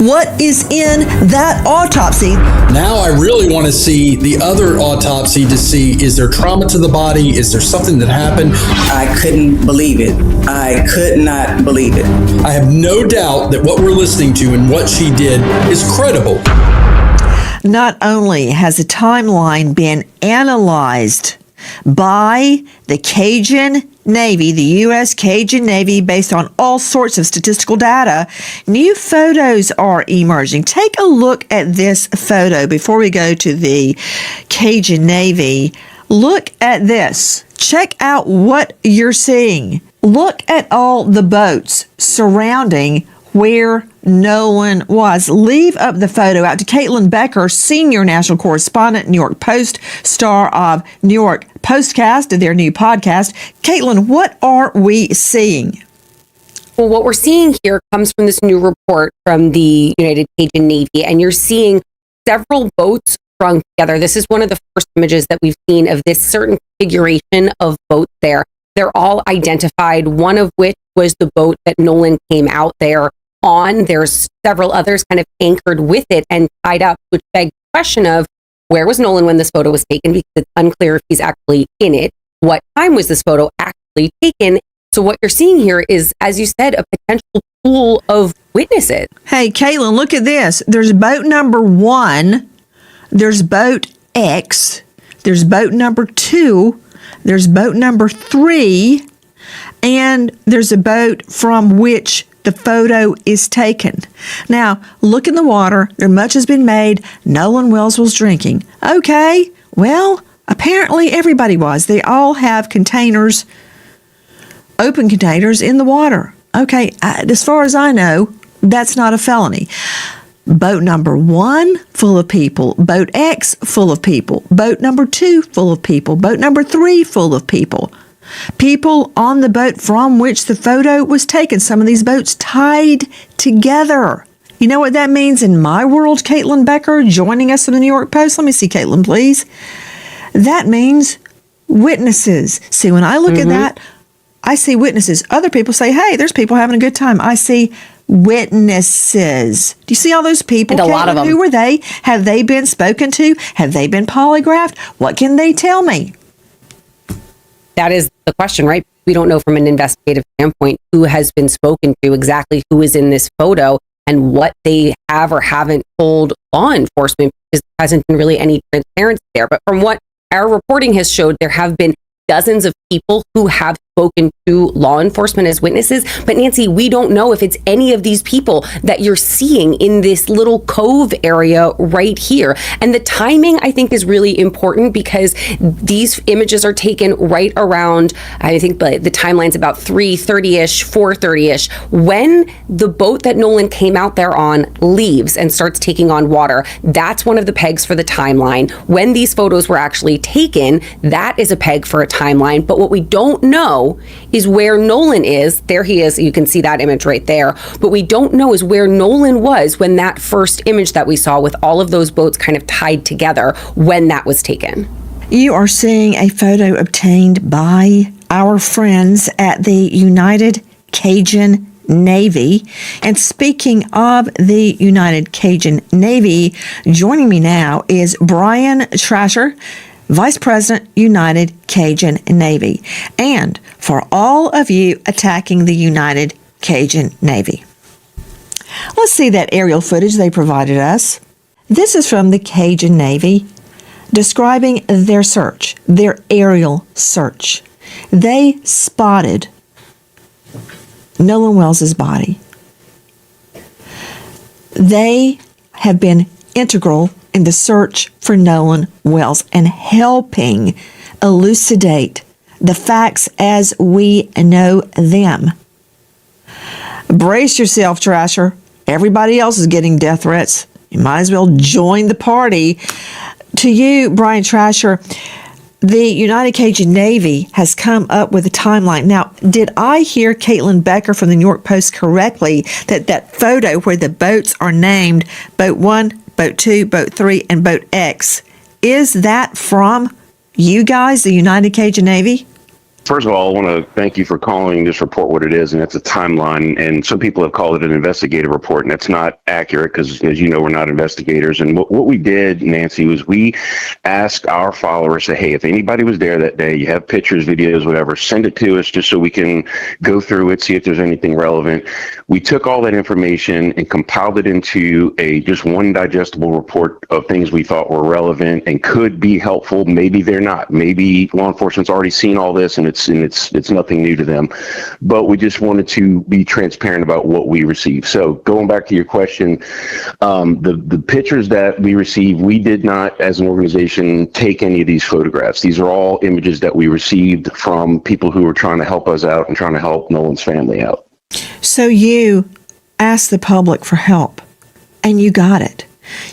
What is in that autopsy? Now I really want to see the other autopsy to see, is there trauma to the body? Is there something that happened? I couldn't believe it. I could not believe it. I have no doubt that what we're listening to and what she did is credible. Not only has a timeline been analyzed by the Cajun Navy, the U.S. Cajun Navy, based on all sorts of statistical data, new photos are emerging. Take a look at this photo before we go to the Cajun Navy. Look at this. Check out what you're seeing. Look at all the boats surrounding where Nolan was. Leave up the photo out to Caitlin Becker, senior national correspondent, New York Post, star of New York Postcast, their new podcast. Caitlin, what are we seeing? Well, what we're seeing here comes from this new report from the United Cajun Navy, and you're seeing several boats strung together. This is one of the first images that we've seen of this certain configuration of boats there. They're all identified, one of which was the boat that Nolan came out there on. There's several others kind of anchored with it and tied up, which begs the question of where was Nolan when this photo was taken, because it's unclear if he's actually in it. What time was this photo actually taken? So what you're seeing here is, as you said, a potential pool of witnesses. Hey, Caitlin, look at this. There's boat number 1. There's boat X. There's boat number 2. There's boat number 3. And there's a boat from which the photo is taken. Now, look in the water. There much has been made. Nolan Wells was drinking. Okay, well, apparently everybody was. They all have containers, open containers in the water. Okay, as far as I know, that's not a felony. Boat number 1, full of people. Boat X, full of people. Boat number 2, full of people. Boat number 3, full of people. People on the boat from which the photo was taken. Some of these boats tied together. You know what that means in my world, Caitlin Becker, joining us in the New York Post? Let me see, Caitlin, please. That means witnesses. See, when I look at that, I see witnesses. Other people say, hey, there's people having a good time. I see witnesses. Do you see all those people? And a lot of them. Who were they? Have they been spoken to? Have they been polygraphed? What can they tell me? That is the question, right? We don't know from an investigative standpoint who has been spoken to, exactly who is in this photo, and what they have or haven't told law enforcement, because there hasn't been really any transparency there. But from what our reporting has showed, there have been dozens of people who have spoken to law enforcement as witnesses. But Nancy, we don't know if it's any of these people that you're seeing in this little cove area right here. And the timing, I think, is really important, because these images are taken right around, I think the timeline's about 3:30-ish, 4:30-ish, when the boat that Nolan came out there on leaves and starts taking on water. That's one of the pegs for the timeline. When these photos were actually taken, that is a peg for a timeline. But what we don't know is where Nolan is. There he is. You can see that image right there. But we don't know is where Nolan was when that first image that we saw with all of those boats kind of tied together, when that was taken. You are seeing a photo obtained by our friends at the United Cajun Navy. And speaking of the United Cajun Navy, joining me now is Brian Trasher, Vice President, United Cajun Navy. And for all of you attacking the United Cajun Navy, let's see that aerial footage they provided us. This is from the Cajun Navy describing their search, their aerial search. They spotted Nolan Wells' body. They have been integral in the search for Nolan Wells and helping elucidate the facts as we know them. Brace yourself, Trasher. Everybody else is getting death threats. You might as well join the party. To you, Brian Trasher, the United Cajun Navy has come up with a timeline. Now, did I hear Caitlin Becker from the New York Post correctly that photo where the boats are named Boat 1, Boat 2, Boat 3, and Boat X, is that from you guys, the United Cajun Navy? First of all, I want to thank you for calling this report what it is, and it's a timeline. And some people have called it an investigative report, and that's not accurate because, as you know, we're not investigators. And what we did, Nancy, was we asked our followers, say, hey, if anybody was there that day, you have pictures, videos, whatever, send it to us just so we can go through it, see if there's anything relevant. We took all that information and compiled it into just one digestible report of things we thought were relevant and could be helpful. Maybe they're not. Maybe law enforcement's already seen all this and it's nothing new to them. But we just wanted to be transparent about what we received. So going back to your question, the pictures that we received, we did not, as an organization, take any of these photographs. These are all images that we received from people who were trying to help us out and trying to help Nolan's family out. So you asked the public for help, and you got it.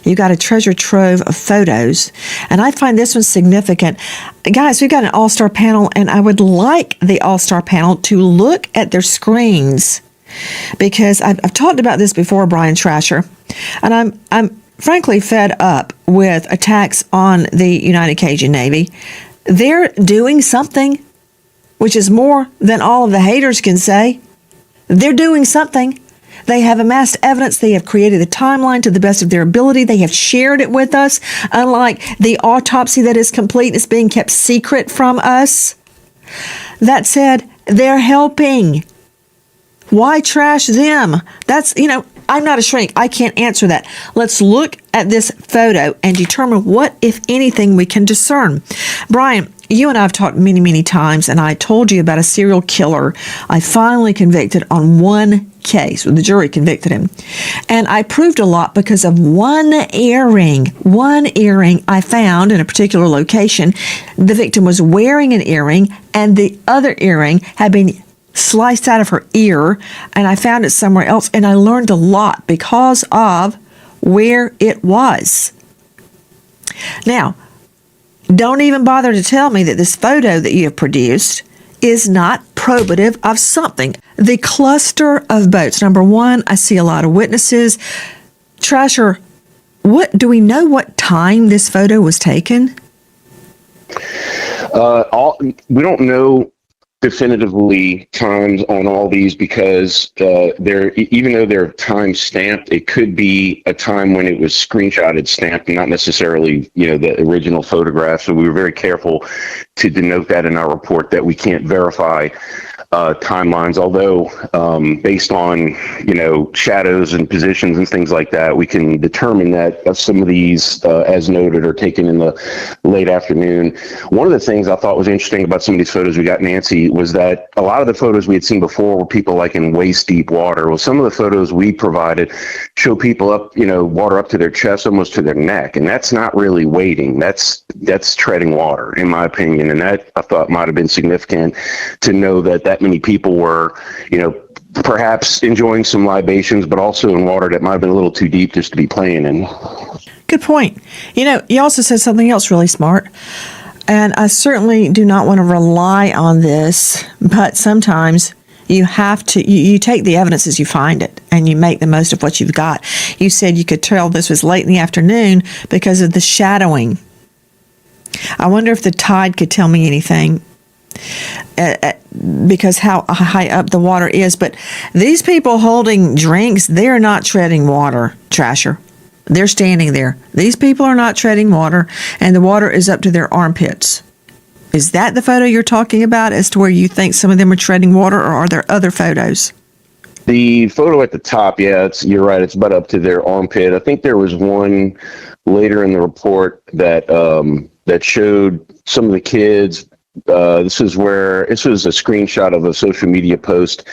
You got a treasure trove of photos, and I find this one significant. Guys, we've got an all-star panel, and I would like the all-star panel to look at their screens, because I've talked about this before, Brian Trasher, and I'm frankly fed up with attacks on the United Cajun Navy. They're doing something, which is more than all of the haters can say. They're doing something. They have amassed evidence. They have created a timeline to the best of their ability. They have shared it with us. Unlike the autopsy that is complete, is being kept secret from us. That said, they're helping. Why trash them? That's, I'm not a shrink. I can't answer that. Let's look at this photo and determine what, if anything, we can discern. Brian, you and I have talked many, many times, and I told you about a serial killer I finally convicted on one case. The jury convicted him. And I proved a lot because of one earring I found in a particular location. The victim was wearing an earring, and the other earring had been sliced out of her ear, and I found it somewhere else, and I learned a lot because of where it was. Now, don't even bother to tell me that this photo that you have produced is not probative of something. The cluster of boats. Number one, I see a lot of witnesses. Trasher, do we know what time this photo was taken? We don't know definitively times on all these because even though they're time stamped, it could be a time when it was screenshotted, stamped, not necessarily the original photograph. So we were very careful to denote that in our report that we can't verify timelines, although based on shadows and positions and things like that, we can determine that some of these, as noted, are taken in the late afternoon. One of the things I thought was interesting about some of these photos we got, Nancy, was that a lot of the photos we had seen before were people like in waist deep water. Well, some of the photos we provided show people up, water up to their chest, almost to their neck, and that's not really wading. That's treading water, in my opinion, and that I thought might have been significant to know that many people were, perhaps enjoying some libations, but also in water that might have been a little too deep just to be playing in. Good point. You also said something else really smart, and I certainly do not want to rely on this, but sometimes you have to, you take the evidence as you find it, and you make the most of what you've got. You said you could tell this was late in the afternoon because of the shadowing. I wonder if the tide could tell me anything. Because how high up the water is. But these people holding drinks, they're not treading water, Trasher. They're standing there. These people are not treading water, and the water is up to their armpits. Is that the photo you're talking about as to where you think some of them are treading water, or are there other photos? The photo at the top, you're right, it's about up to their armpit. I think there was one later in the report that showed some of the kids. This was a screenshot of a social media post,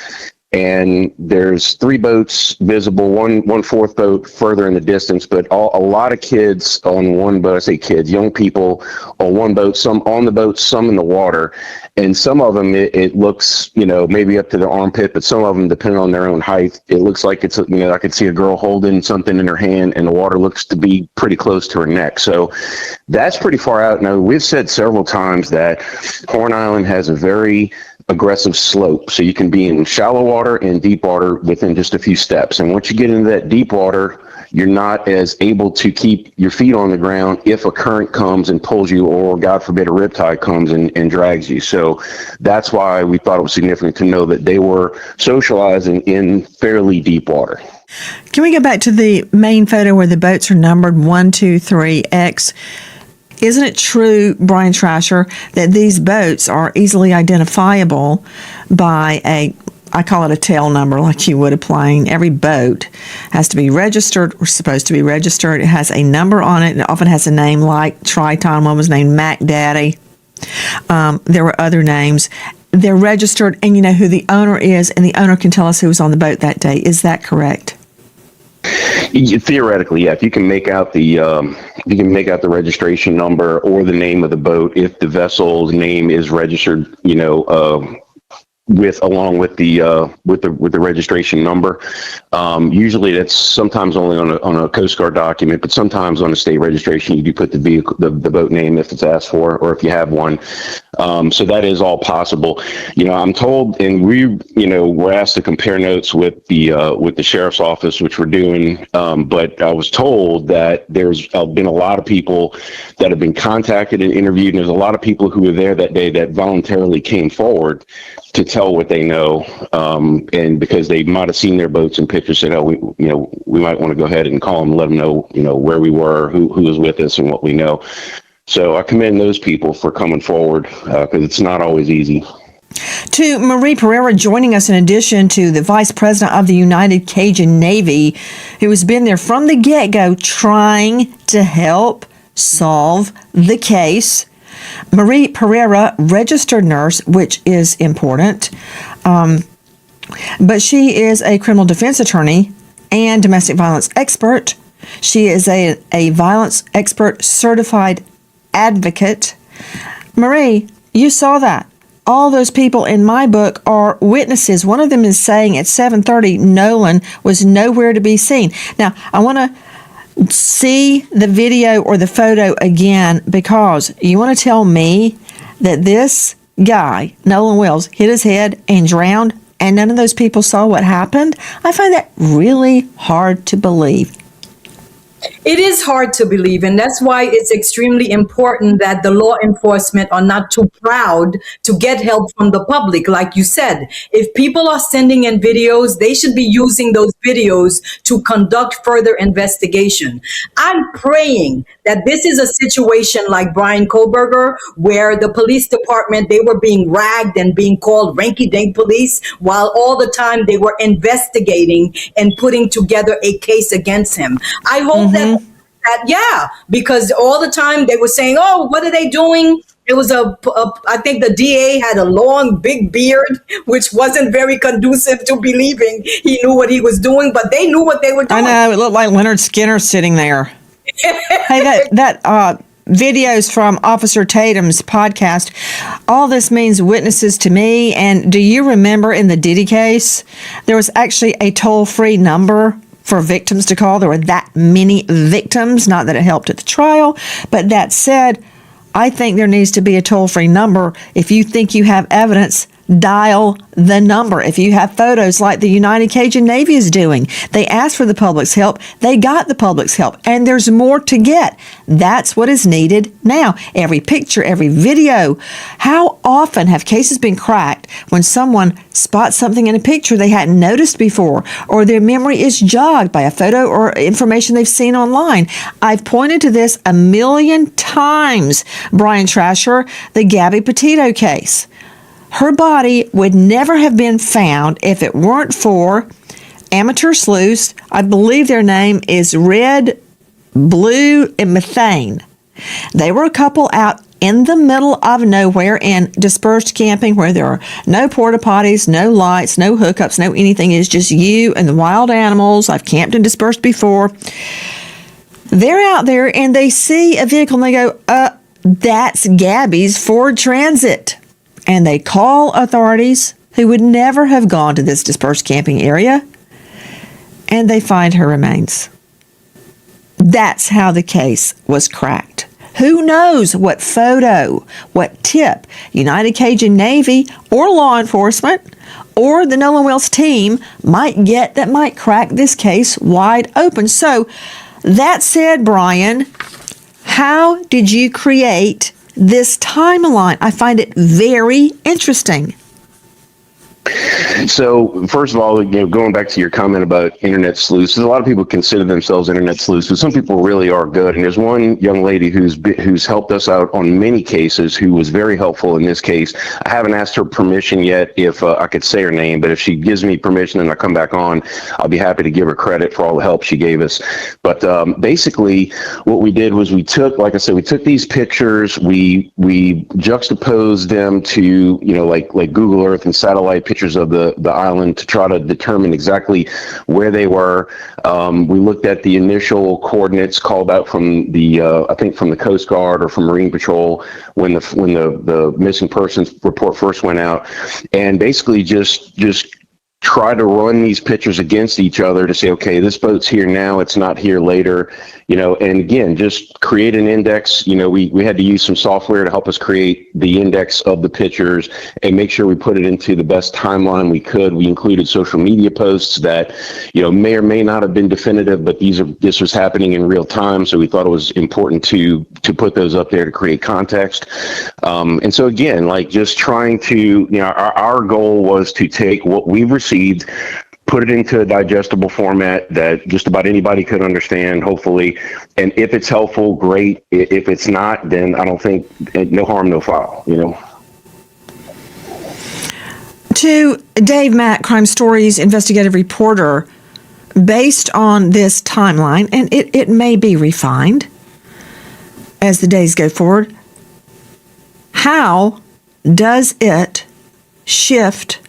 and there's 3 boats visible, one fourth boat further in the distance, but a lot of kids on one boat. I say kids, young people on one boat, some on the boat, some in the water, and some of them it looks maybe up to their armpit, but some of them, depending on their own height, it looks like it's I could see a girl holding something in her hand, and the water looks to be pretty close to her neck. So that's pretty far out. Now, we've said several times that Horn Island has a very aggressive slope, so you can be in shallow water and deep water within just a few steps, and once you get into that deep water, you're not as able to keep your feet on the ground if a current comes and pulls you, or God forbid, a riptide comes and drags you. So that's why we thought it was significant to know that they were socializing in fairly deep water. Can we go back to the main photo where the boats are numbered 1, 2, 3, X? Isn't it true, Brian Trasher, that these boats are easily identifiable by I call it a tail number, like you would a plane. Every boat has to be registered or supposed to be registered. It has a number on it, and it often has a name like Triton. One was named Mac Daddy. There were other names. They're registered, and you know who the owner is, and the owner can tell us who was on the boat that day. Is that correct? Theoretically, yeah. If you can make out the registration number or the name of the boat, if the vessel's name is registered, along with the registration number. Usually that's sometimes only on a Coast Guard document, but sometimes on a state registration you do put the vehicle, the boat name if it's asked for, or if you have one. So that is all possible. I'm told, and we're asked to compare notes with the sheriff's office, which we're doing. But I was told that there's been a lot of people that have been contacted and interviewed, and there's a lot of people who were there that day that voluntarily came forward to tell what they know, and because they might have seen their boats and pictures, said, "Oh, we might want to go ahead and call them, let them know, where we were, who was with us, and what we know." So I commend those people for coming forward, because it's not always easy. To Marie Pereira joining us in addition to the Vice President of the United Cajun Navy, who has been there from the get-go trying to help solve the case. Marie Pereira, registered nurse, which is important, but she is a criminal defense attorney and domestic violence expert. She is a violence expert certified advocate. Marie, you saw that. All those people in my book are witnesses. One of them is saying at 7:30, Nolan was nowhere to be seen. Now, I want to see the video or the photo again, because you want to tell me that this guy, Nolan Wells, hit his head and drowned, and none of those people saw what happened? I find that really hard to believe. It is hard to believe, and that's why it's extremely important that the law enforcement are not too proud to get help from the public. Like you said, if people are sending in videos, they should be using those videos to conduct further investigation. I'm praying that this is a situation like Brian Koberger, where the police department, they were being ragged and being called ranky-dink police, while all the time they were investigating and putting together a case against him. I hope that, because all the time they were saying, "Oh, what are they doing?" It was I think the DA had a long, big beard, which wasn't very conducive to believing he knew what he was doing, but they knew what they were doing. I know, it looked like Leonard Skinner sitting there. Hey, that videos from Officer Tatum's podcast. All this means witnesses to me. And do you remember in the Diddy case, there was actually a toll-free number for victims to call? There were that many victims. Not that it helped at the trial, but that said, I think there needs to be a toll-free number. If you think you have evidence, dial the number. If you have photos like the United Cajun Navy is doing, they asked for the public's help. They got the public's help, and there's more to get. That's what is needed now. Every picture, every video. How often have cases been cracked when someone spots something in a picture they hadn't noticed before, or their memory is jogged by a photo or information they've seen online? I've pointed to this a million times. Brian Trasher, the Gabby Petito case. Her body would never have been found if it weren't for amateur sleuths. I believe their name is Red, Blue, and Methane. They were a couple out in the middle of nowhere in dispersed camping where there are no porta potties, no lights, no hookups, no anything. It's just you and the wild animals. I've camped and dispersed before. They're out there and they see a vehicle and they go, that's Gabby's Ford Transit. And they call authorities who would never have gone to this dispersed camping area, and they find her remains. That's how the case was cracked. Who knows what photo, what tip United Cajun Navy or law enforcement or the Nolan Wells team might get that might crack this case wide open. So, that said, Brian, how did you create this timeline? I find it very interesting. So, first of all, going back to your comment about internet sleuths, a lot of people consider themselves internet sleuths, but some people really are good. And there's one young lady who's helped us out on many cases, who was very helpful in this case. I haven't asked her permission yet if I could say her name, but if she gives me permission and I come back on, I'll be happy to give her credit for all the help she gave us. But basically, what we did was we took these pictures, we juxtaposed them to, like Google Earth and satellite pictures of the island to try to determine exactly where they were. We looked at the initial coordinates called out from I think from the Coast Guard or from Marine Patrol when the missing persons report first went out, and basically just try to run these pictures against each other to say, okay, this boat's here now, it's not here later, and again, just create an index. We had to use some software to help us create the index of the pictures and make sure we put it into the best timeline we could. We included social media posts that, may or may not have been definitive, but this was happening in real time. So we thought it was important to put those up there to create context. And so again, just trying to, our goal was to take what we've received, put it into a digestible format that just about anybody could understand, hopefully. And if it's helpful, great. If it's not, then I don't think, no harm, no foul, To Dave Mack, Crime Stories investigative reporter, based on this timeline, and it may be refined as the days go forward, how does it shift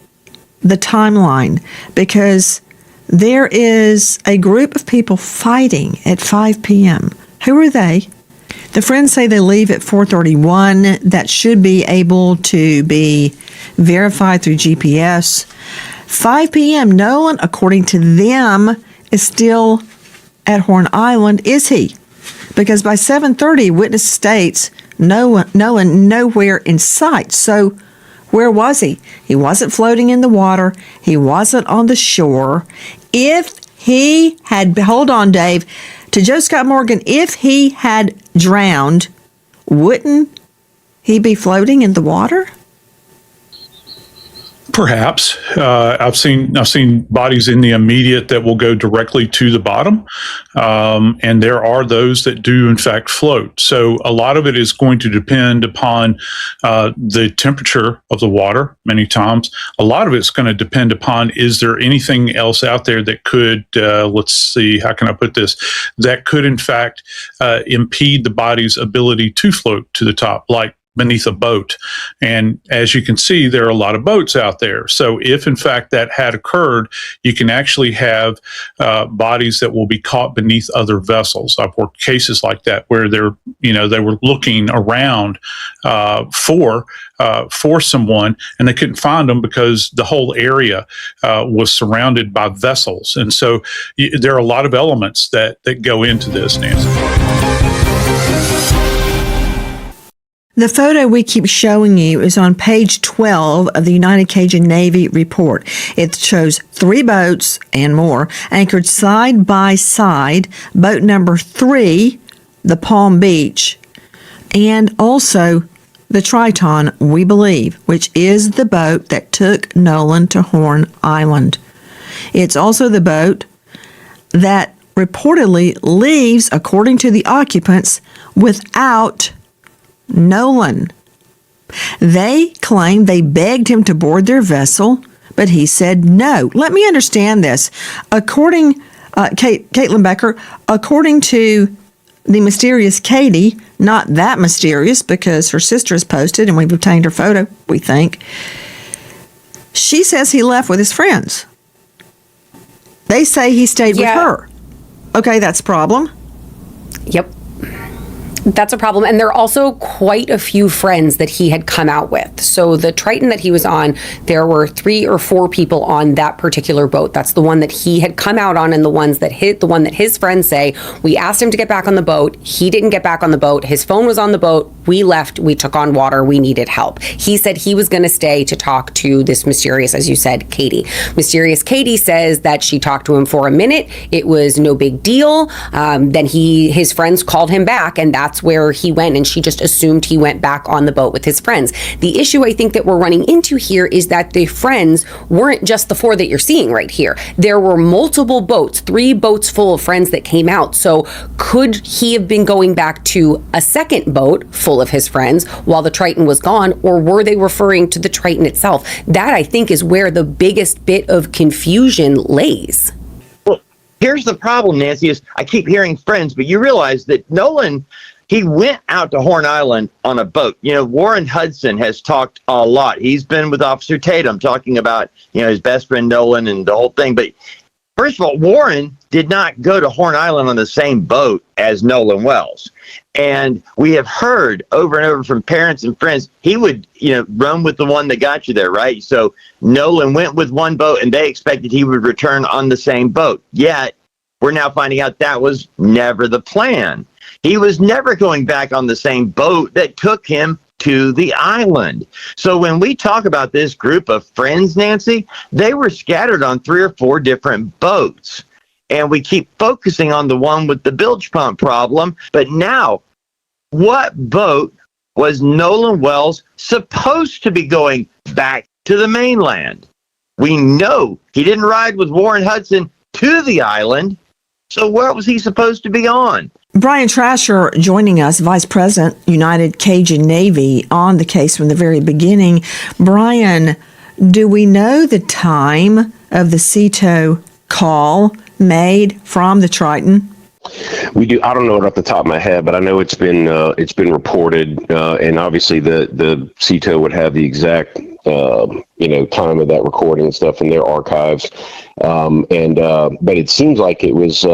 the timeline? Because there is a group of people fighting at 5 p.m. Who are they? The friends say they leave at 4:31. That should be able to be verified through GPS. 5 p.m. Nolan, according to them, is still at Horn Island. Is he? Because by 7:30, witness states Nolan nowhere in sight. So where was he? He wasn't floating in the water. He wasn't on the shore. If he had, hold on, Dave, to Joe Scott Morgan, if he had drowned, wouldn't he be floating in the water? Perhaps. I've seen bodies in the immediate that will go directly to the bottom, and there are those that do in fact float. So a lot of it is going to depend upon the temperature of the water. Many times, a lot of it's going to depend upon, is there anything else out there that could, let's see, how can I put this, that could in fact impede the body's ability to float to the top, like beneath a boat. And as you can see, there are a lot of boats out there. So if in fact that had occurred, you can actually have bodies that will be caught beneath other vessels. I've worked cases like that where they were looking around for someone, and they couldn't find them because the whole area was surrounded by vessels. And so there are a lot of elements that go into this, Nancy. The photo we keep showing you is on page 12 of the United Cajun Navy report. It shows 3 boats and more anchored side by side. Boat number 3, the Palm Beach, and also the Triton, we believe, which is the boat that took Nolan to Horn Island. It's also the boat that reportedly leaves, according to the occupants, without Nolan. They claim they begged him to board their vessel, but he said no. Let me understand this. According, Caitlin Becker, according to the mysterious Katie, not that mysterious because her sister has posted and we've obtained her photo, we think, she says he left with his friends. They say he stayed with her. Okay, that's a problem. Yep. That's a problem. And there are also quite a few friends that he had come out with. So the Triton that he was on, there were 3 or 4 people on that particular boat. That's the one that he had come out on, and the one that his friends say, we asked him to get back on the boat. He didn't get back on the boat. His phone was on the boat. We left. We took on water. We needed help. He said he was going to stay to talk to this mysterious, as you said, Katie. Mysterious Katie says that she talked to him for a minute. It was no big deal. Then his friends called him back, and that's where he went, and she just assumed he went back on the boat with his friends. The issue I think that we're running into here is that the friends weren't just the 4 that you're seeing right here. There were multiple boats, 3 boats full of friends that came out. So could he have been going back to a second boat full of his friends while the Triton was gone, or were they referring to the Triton itself? That, I think, is where the biggest bit of confusion lays. Well, here's the problem, Nancy, is I keep hearing friends, but you realize that Nolan, he went out to Horn Island on a boat. You know, Warren Hudson has talked a lot. He's been with Officer Tatum talking about, his best friend Nolan and the whole thing. But first of all, Warren did not go to Horn Island on the same boat as Nolan Wells. And we have heard over and over from parents and friends, he would, run with the one that got you there, right? So Nolan went with one boat and they expected he would return on the same boat. Yet we're now finding out that was never the plan. He was never going back on the same boat that took him to the island. So when we talk about this group of friends, Nancy, they were scattered on 3 or 4 different boats. And we keep focusing on the one with the bilge pump problem. But now, what boat was Nolan Wells supposed to be going back to the mainland? We know he didn't ride with Warren Hudson to the island. So where was he supposed to be on? Brian Trasher joining us, Vice President, United Cajun Navy, on the case from the very beginning. Brian, do we know the time of the CETO call made from the Triton? We do. I don't know it off the top of my head, but I know it's been reported, and obviously the CETO would have the exact time of that recording and stuff in their archives. But it seems like it was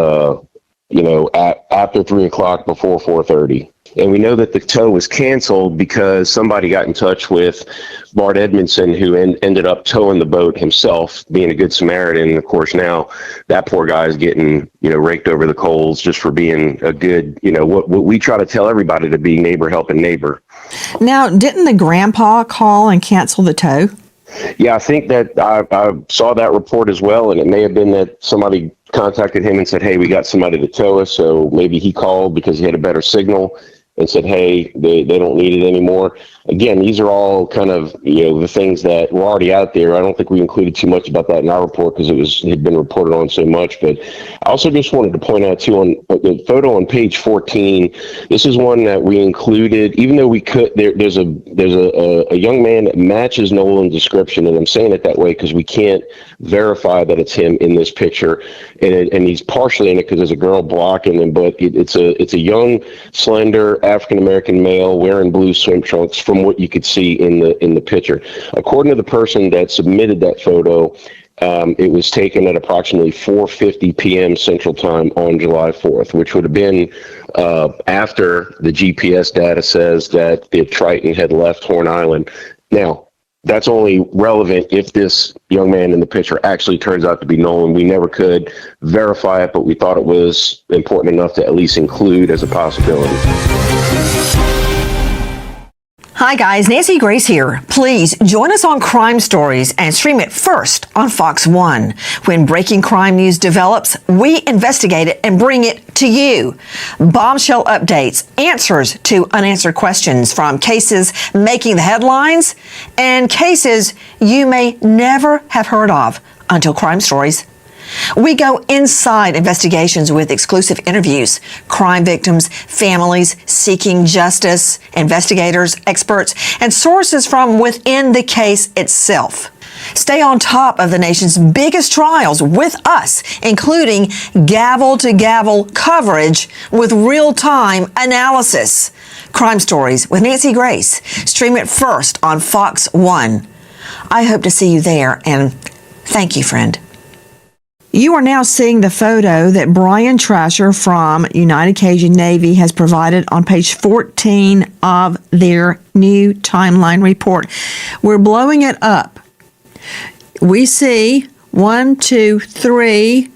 after 3 o'clock, before 4:30. And we know that the tow was canceled because somebody got in touch with Bart Edmondson, who ended up towing the boat himself, being a good Samaritan. And of course, now that poor guy is getting, raked over the coals just for being a good, what we try to tell everybody to be, neighbor helping neighbor. Now, didn't the grandpa call and cancel the tow? Yeah, I think that I saw that report as well, and it may have been that somebody contacted him and said, hey, we got somebody to tow us, so maybe he called because he had a better signal and said, hey, they don't need it anymore. Again, these are all kind of, the things that were already out there. I don't think we included too much about that in our report because it had been reported on so much. But I also just wanted to point out, too, on the photo on page 14, this is one that we included, even though we could, there's a young man that matches Nolan's description, and I'm saying it that way because we can't verify that it's him in this picture, and he's partially in it because there's a girl blocking him, but it's a young, slender African-American male wearing blue swim trunks from what you could see in the picture. According to the person that submitted that photo, it was taken at approximately 4:50 p.m. Central Time on July 4th, which would have been after the GPS data says that the Triton had left Horn Island. Now, that's only relevant if this young man in the picture actually turns out to be Nolan. We never could verify it, but we thought it was important enough to at least include as a possibility. Hi guys, Nancy Grace here. Please join us on Crime Stories and stream it first on Fox 1. When breaking crime news develops, we investigate it and bring it to you. Bombshell updates, answers to unanswered questions from cases making the headlines and cases you may never have heard of until Crime Stories. We go inside investigations with exclusive interviews, crime victims, families seeking justice, investigators, experts, and sources from within the case itself. Stay on top of the nation's biggest trials with us, including gavel-to-gavel coverage with real-time analysis. Crime Stories with Nancy Grace. Stream it first on Fox 1. I hope to see you there, and thank you, friend. You are now seeing the photo that Brian Trasher from United Cajun Navy has provided on page 14 of their new timeline report. We're blowing it up. We see 1, 2, 3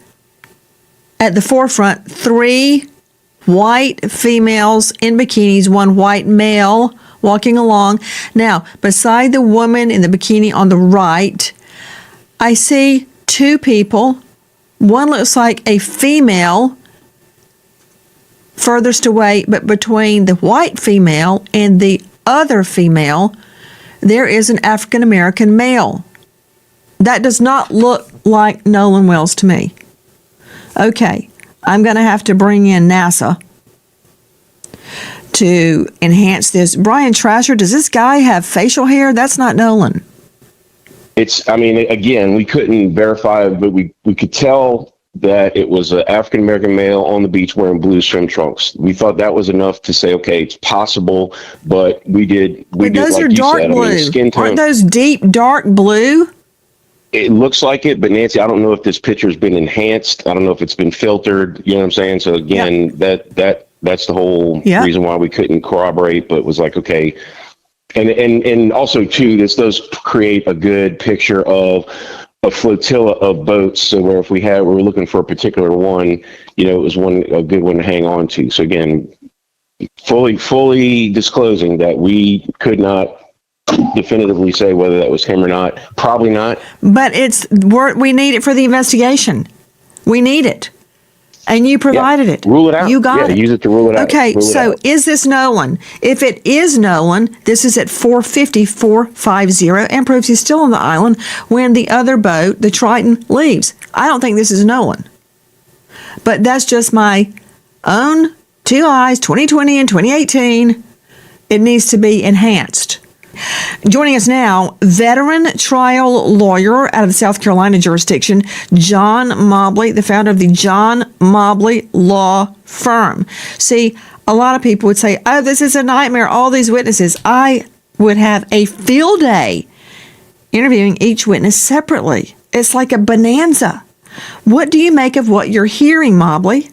at the forefront, 3 white females in bikinis, 1 white male walking along. Now, beside the woman in the bikini on the right, I see 2 people. One looks like a female furthest away, but between the white female and the other female, there is an African American male. That does not look like Nolan Wells to me. Okay, I'm going to have to bring in NASA to enhance this. Brian Trasher, does this guy have facial hair? That's not Nolan. Again, we couldn't verify it, but we could tell that it was an African American male on the beach wearing blue swim trunks. We thought that was enough to say, okay, it's possible, but those are dark blue. Skin tone. Aren't those deep dark blue? It looks like it, but Nancy, I don't know if this picture's been enhanced. I don't know if it's been filtered. You know what I'm saying? So again, that's the whole reason why we couldn't corroborate, but it was like, okay. And also too, this does create a good picture of a flotilla of boats. So where if we were looking for a particular one, it was a good one to hang on to. So again, fully disclosing that we could not definitively say whether that was him or not. Probably not. But we need it for the investigation. We need it. And you provided it. Rule it out. You got it. Use it to rule it out. Okay, so is this Nolan? If it is Nolan, this is at 450 and proves he's still on the island when the other boat, the Triton, leaves. I don't think this is Nolan. But that's just my own 2 eyes, 2020 and 2018. It needs to be enhanced. Joining us now, veteran trial lawyer out of the South Carolina jurisdiction, John Mobley, the founder of the John Mobley Law Firm. See, a lot of people would say, oh, this is a nightmare, all these witnesses. I would have a field day interviewing each witness separately. It's like a bonanza. What do you make of what you're hearing, Mobley?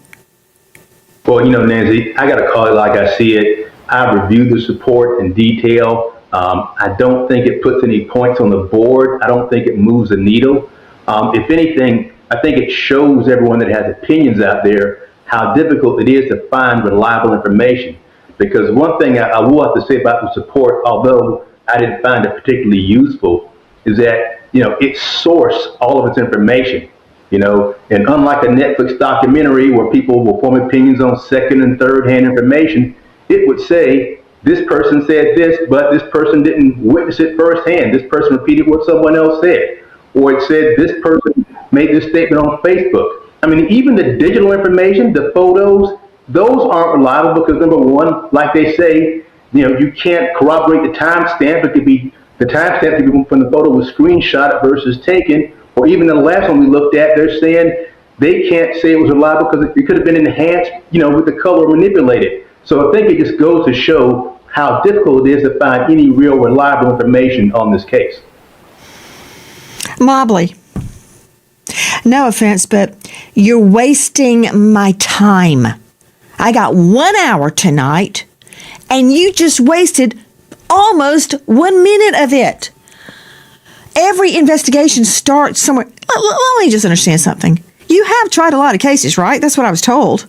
Well, Nancy, I got to call it like I see it. I reviewed the report in detail. I don't think it puts any points on the board. I don't think it moves the needle. If anything, I think it shows everyone that has opinions out there how difficult it is to find reliable information. Because one thing I will have to say about this report, although I didn't find it particularly useful, is that, it sourced all of its information. And unlike a Netflix documentary where people will form opinions on second and third hand information, it would say, this person said this, but this person didn't witness it firsthand. This person repeated what someone else said. Or it said this person made this statement on Facebook. Even the digital information, the photos, those aren't reliable because number one, like they say, you can't corroborate the timestamp. It could be the timestamp could be when the photo was screenshot versus taken. Or even the last one we looked at, they're saying they can't say it was reliable because it could have been enhanced, with the color manipulated. So I think it just goes to show how difficult it is to find any real reliable information on this case. Mobley, no offense, but you're wasting my time. I got 1 hour tonight, and you just wasted almost 1 minute of it. Every investigation starts somewhere. Let me just understand something. You have tried a lot of cases, right? That's what I was told.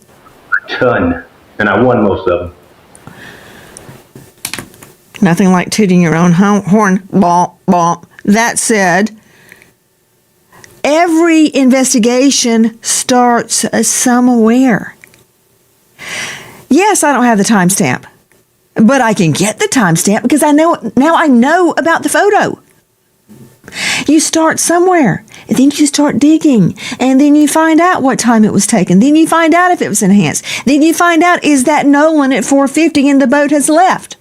A ton. And I won most of them. Nothing like tooting your own horn. Bonk, bonk. That said, every investigation starts somewhere. Yes, I don't have the timestamp, but I can get the timestamp because I know about the photo. You start somewhere, and then you start digging, and then you find out what time it was taken. Then you find out if it was enhanced. Then you find out, is that Nolan at 4:50 and the boat has left?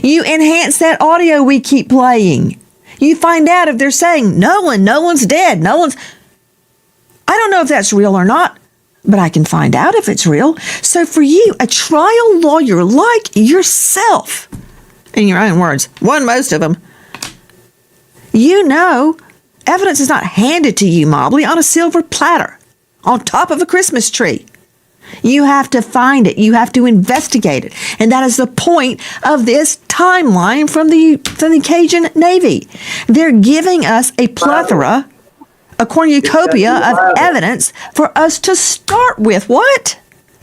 You enhance that audio we keep playing. You find out if they're saying, Nolan's dead, I don't know if that's real or not, but I can find out if it's real. So for you, a trial lawyer like yourself, in your own words, won most of them, Evidence is not handed to you, Mobley, on a silver platter, on top of a Christmas tree. You have to find it. You have to investigate it. And that is the point of this timeline from the Cajun Navy. They're giving us a plethora, a cornucopia of evidence for us to start with. What?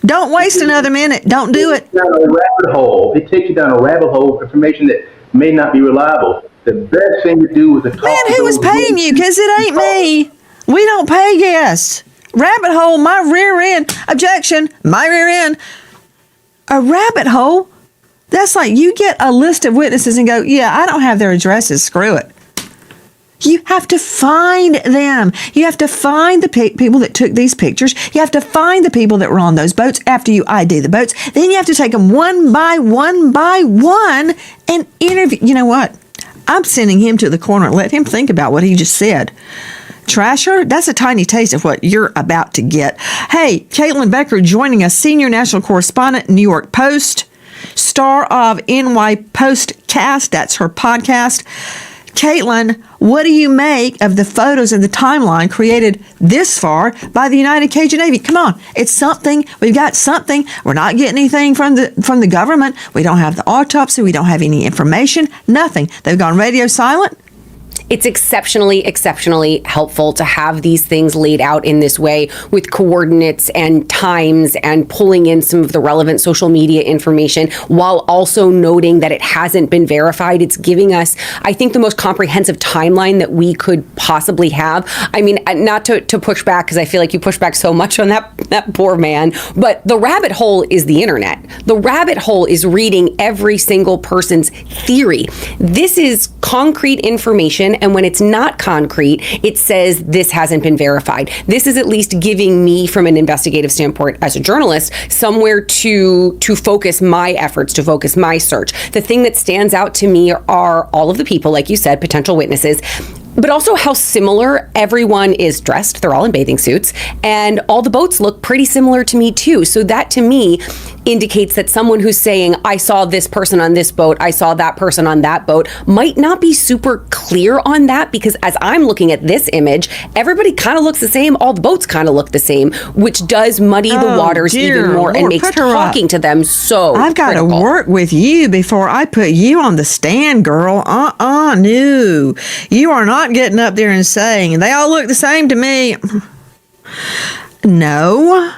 Don't waste another minute. Don't do it. Down a rabbit hole. It takes you down a rabbit hole of information that may not be reliable. The best thing to do is to talk to Man, who was paying you? Because it ain't me. We don't pay guests. Rabbit hole, my rear end. Objection, my rear end. A rabbit hole? That's like you get a list of witnesses and go, yeah, I don't have their addresses. Screw it. You have to find them. You have to find the people that took these pictures. You have to find the people that were on those boats after you ID the boats. Then you have to take them one by one and interview. You know what? I'm sending him to the corner. Let him think about what he just said. Trasher, that's a tiny taste of what you're about to get. Hey, Caitlin Becker joining us, senior national correspondent, New York Post, star of NY Postcast. That's her podcast. Caitlin, what do you make of the photos and the timeline created this far by the United Cajun Navy? Come on, it's something. We've got something. We're not getting anything from the government. We don't have the autopsy. We don't have any information. Nothing. They've gone radio silent. It's exceptionally helpful to have these things laid out in this way with coordinates and times and pulling in some of the relevant social media information while also noting that it hasn't been verified. It's giving us, I think, the most comprehensive timeline that we could possibly have. I mean, not to push back, because I feel like you push back so much on that poor man, but the rabbit hole is the internet. The rabbit hole is reading every single person's theory. This is concrete information. And when it's not concrete, it says this hasn't been verified. This is at least giving me, from an investigative standpoint as a journalist, somewhere to focus my efforts, to focus my search. The thing that stands out to me are all of the people, like you said, potential witnesses, but also how similar everyone is dressed. They're all in bathing suits, and all the boats look pretty similar to me too. So that to me indicates that someone who's saying, I saw this person on this boat, I saw that person on that boat, might not be super clear on that, because as I'm looking at this image, everybody kind of looks the same. All the boats kind of look the same, which does muddy the waters even more and makes talking to them so I've got to work with you before I put you on the stand, girl. No. You are not getting up there and saying, they all look the same to me. No.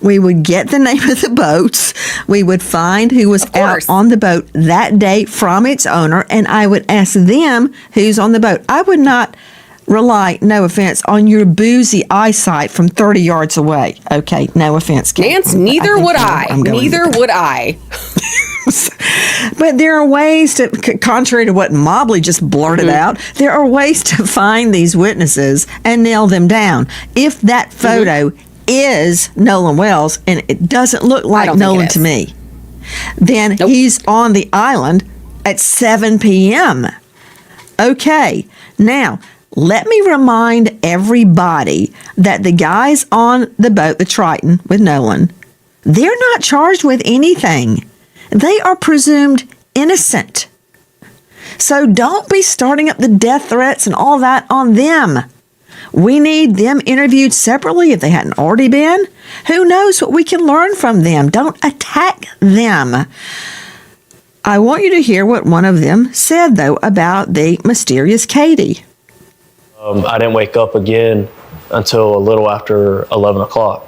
We would get the name of the boats. We would find who was out on the boat that day from its owner, and I would ask them who's on the boat. I would not rely, no offense, on your boozy eyesight from 30 yards away. Okay, no offense, Kate. Nance, neither would I. Neither would I. But there are ways to, contrary to what Mobley just blurted out, there are ways to find these witnesses and nail them down. If that photo is Nolan Wells, and it doesn't look like Nolan to me, then he's on the island at 7 p.m. Okay, now let me remind everybody that the guys on the boat, the Triton with Nolan, they're not charged with anything. They are presumed innocent. So don't be starting up the death threats and all that on them. We need them interviewed separately if they hadn't already been. Who knows what we can learn from them? Don't attack them. I want you to hear what one of them said, though, about the mysterious Katie. I didn't wake up again until a little after 11 o'clock.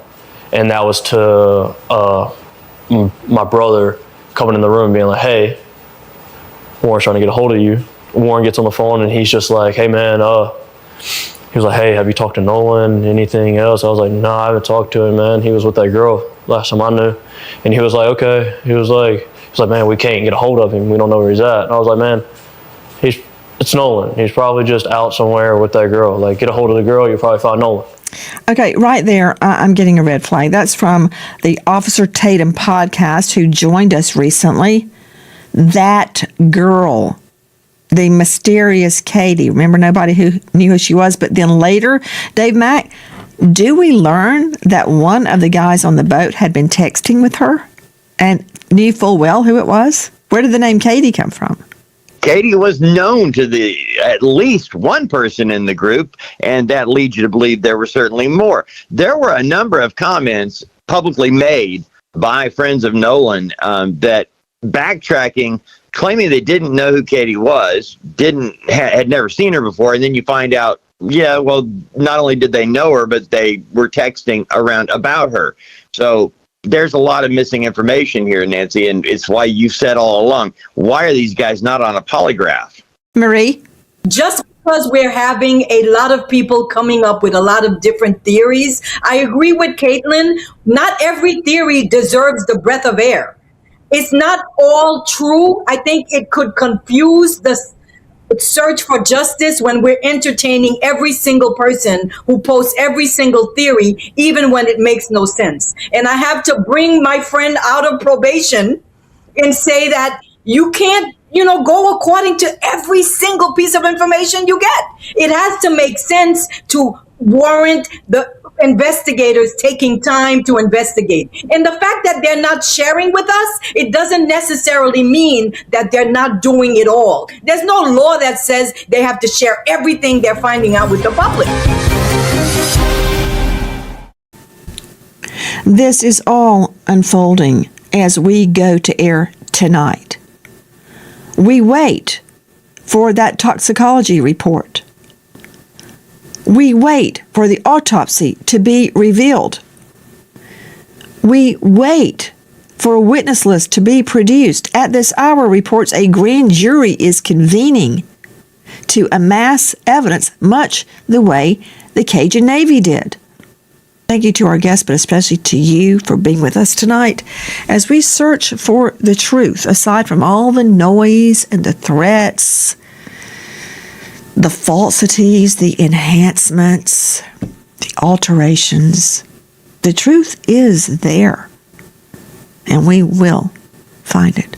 And that was to my brother coming in the room being like, hey, Warren's trying to get a hold of you. Warren gets on the phone and he's just like, hey, man, he was like, hey, have you talked to Nolan? Anything else? I was like, no, I haven't talked to him, man. He was with that girl last time I knew. And he was like, okay. He was like, man, we can't get a hold of him. We don't know where he's at. And I was like, man, it's Nolan. He's probably just out somewhere with that girl. Like, get a hold of the girl, you'll probably find Nolan. Okay, right there, I'm getting a red flag. That's from the Officer Tatum podcast, who joined us recently. That girl, the mysterious Katie. Remember, nobody who knew who she was. But then later, Dave Mack, do we learn that one of the guys on the boat had been texting with her and knew full well who it was? Where did the name Katie come from? Katie was known to at least one person in the group, and that leads you to believe there were certainly more. There were a number of comments publicly made by friends of Nolan that backtracking, claiming they didn't know who Katie was, had never seen her before, and then you find out, yeah, well, not only did they know her, but they were texting around about her. So there's a lot of missing information here, Nancy, and it's why you've said all along, why are these guys not on a polygraph? Marie? Just because we're having a lot of people coming up with a lot of different theories, I agree with Caitlin. Not every theory deserves the breath of air. It's not all true. I think it could confuse the search for justice when we're entertaining every single person who posts every single theory, even when it makes no sense. And I have to bring my friend out of probation and say that you can't, go according to every single piece of information you get. It has to make sense to warrant the investigators taking time to investigate. And the fact that they're not sharing with us, it doesn't necessarily mean that they're not doing it all. There's no law that says they have to share everything they're finding out with the public. This is all unfolding as we go to air tonight. We wait for that toxicology report. We wait for the autopsy to be revealed. We wait for a witness list to be produced. At this hour, reports a grand jury is convening to amass evidence, much the way the Cajun Navy did. Thank you to our guests, but especially to you for being with us tonight as we search for the truth, aside from all the noise and the threats, the falsities, the enhancements, the alterations. The truth is there, and we will find it.